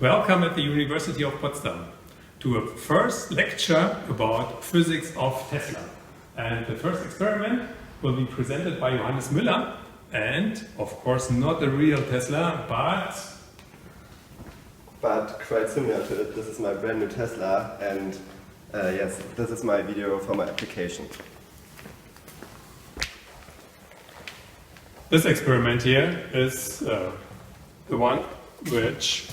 Welcome at the University of Potsdam to a first lecture about physics of Tesla. And the first experiment will be presented by Johannes Müller, and of course not a real Tesla, but quite similar to it. This is my brand new Tesla, and yes, this is my video for my application. This experiment here is the one which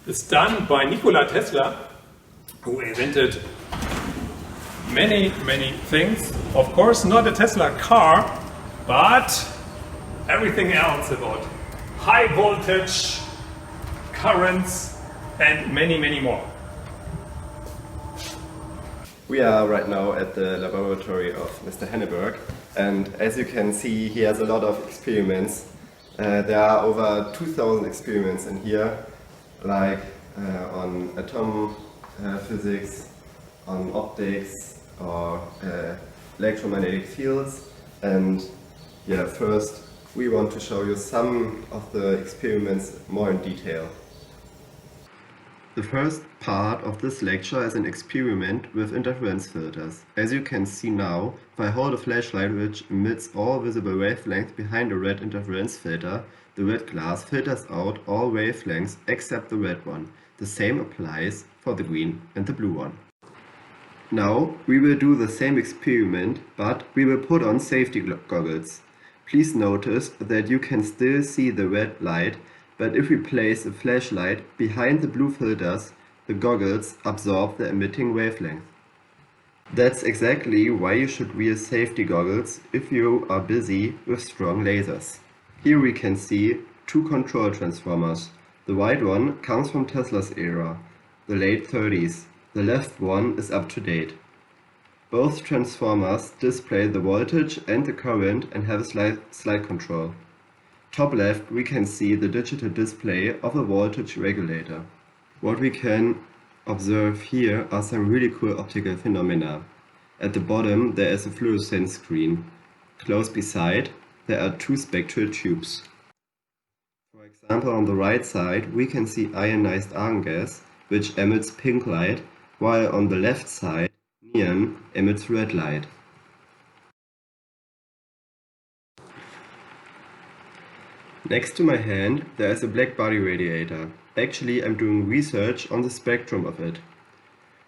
is done by Nikola Tesla, who invented many things. Of course not a Tesla car, but everything else about high voltage currents and many more. We are right now at the laboratory of Mr. Henneberg, and as you can see, he has a lot of experiments. There are over 2,000 experiments in here, like on atom physics, on optics, or electromagnetic fields. And yeah, first we want to show you some of the experiments more in detail. The first part of this lecture is an experiment with interference filters. As you can see now, if I hold a flashlight which emits all visible wavelengths behind a red interference filter, the red glass filters out all wavelengths except the red one. The same applies for the green and the blue one. Now we will do the same experiment, but we will put on safety goggles. Please notice that you can still see the red light, but if we place a flashlight behind the blue filters, the goggles absorb the emitting wavelength. That's exactly why you should wear safety goggles if you are busy with strong lasers. Here we can see two control transformers. The white one comes from Tesla's era, the late 30s. The left one is up to date. Both transformers display the voltage and the current and have a slide control. Top left we can see the digital display of a voltage regulator. What we can observe here are some really cool optical phenomena. At the bottom there is a fluorescence screen. Close beside there are two spectral tubes. For example, on the right side we can see ionized argon gas, which emits pink light, while on the left side neon emits red light. Next to my hand there is a black body radiator. Actually, I'm doing research on the spectrum of it.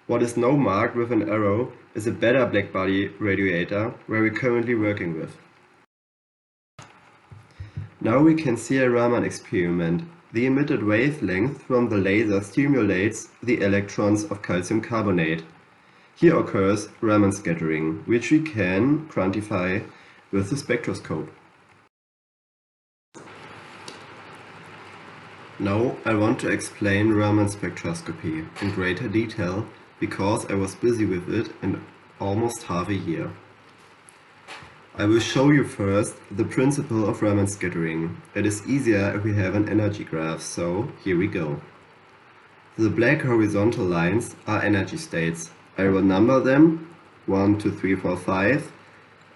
What is now marked with an arrow is a better black body radiator where we're currently working with. Now we can see a Raman experiment. The emitted wavelength from the laser stimulates the electrons of calcium carbonate. Here occurs Raman scattering, which we can quantify with the spectroscope. Now I want to explain Raman spectroscopy in greater detail because I was busy with it in almost half a year. I will show you first the principle of Raman scattering. It is easier if we have an energy graph, so here we go. The black horizontal lines are energy states. I will number them 1, 2, 3, 4, 5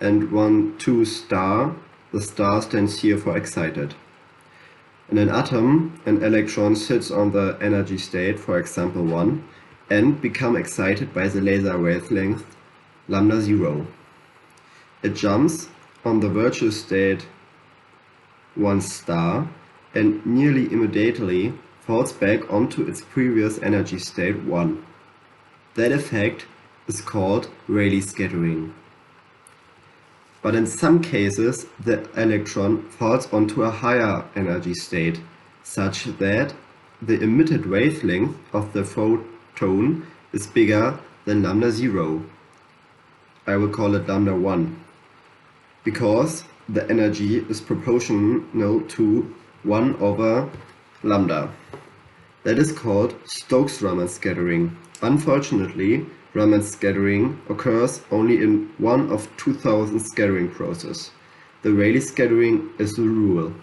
and 1, 2 star. The star stands here for excited. In an atom, an electron sits on the energy state, for example 1, and becomes excited by the laser wavelength lambda 0. It jumps on the virtual state 1 star and nearly immediately falls back onto its previous energy state 1. That effect is called Rayleigh scattering. But in some cases, the electron falls onto a higher energy state, such that the emitted wavelength of the photon is bigger than lambda 0. I will call it lambda 1, because the energy is proportional to 1 over lambda. That is called Stokes-Raman scattering. Unfortunately, Raman scattering occurs only in one of 2,000 scattering processes. The Rayleigh scattering is the rule.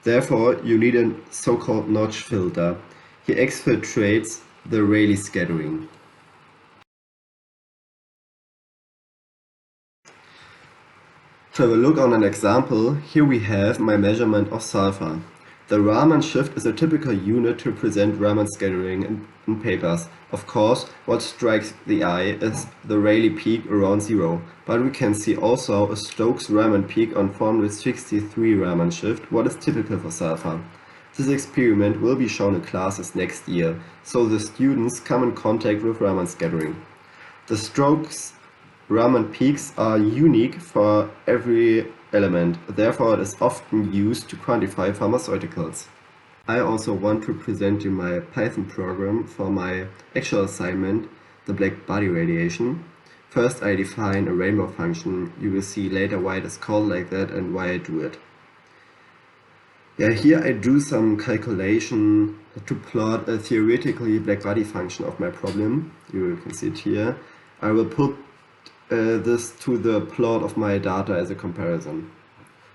Therefore, you need a so-called notch filter. He exfiltrates the Rayleigh scattering. To have a look on an example, here we have my measurement of sulfur. The Raman shift is a typical unit to represent Raman scattering in papers. Of course, what strikes the eye is the Rayleigh peak around 0, but we can see also a Stokes Raman peak on 463 Raman shift, what is typical for sulfur. This experiment will be shown in classes next year, so the students come in contact with Raman scattering. The Stokes Raman peaks are unique for every element, therefore it is often used to quantify pharmaceuticals. I also want to present you my Python program for my actual assignment, the black body radiation. First I define a rainbow function. You will see later why it is called like that and why I do it. Here I do some calculation to plot a theoretically black body function of my problem. You can see it here. I will put this to the plot of my data as a comparison.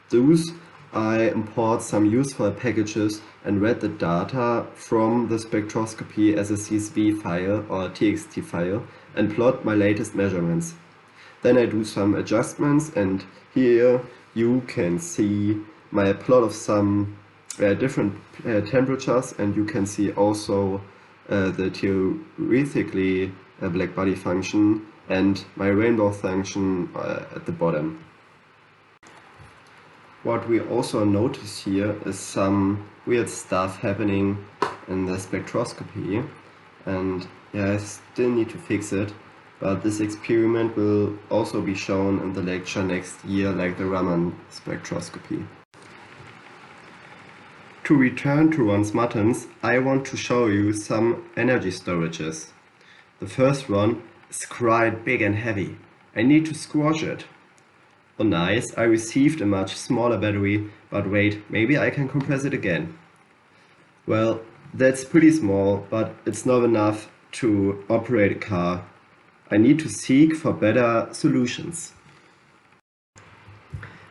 Thus, I import some useful packages and read the data from the spectroscopy as a CSV file or TXT file and plot my latest measurements. Then I do some adjustments, and here you can see my plot of some different temperatures, and you can see also the theoretically black body function and my rainbow function at the bottom. What we also notice here is some weird stuff happening in the spectroscopy, and I still need to fix it, but this experiment will also be shown in the lecture next year, like the Raman spectroscopy. To return to Ron's muttons, I want to show you some energy storages. The first one is quite big and heavy. I need to squash it. Oh nice, I received a much smaller battery, but wait, maybe I can compress it again. Well, that's pretty small, but it's not enough to operate a car. I need to seek for better solutions.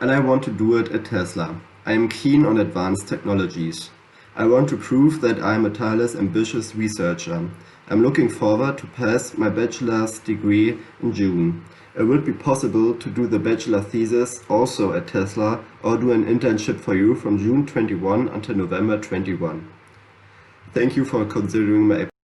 And I want to do it at Tesla. I am keen on advanced technologies. I want to prove that I am a tireless, ambitious researcher. I'm looking forward to pass my bachelor's degree in June. It would be possible to do the bachelor thesis also at Tesla or do an internship for you from June 21 until November 21. Thank you for considering my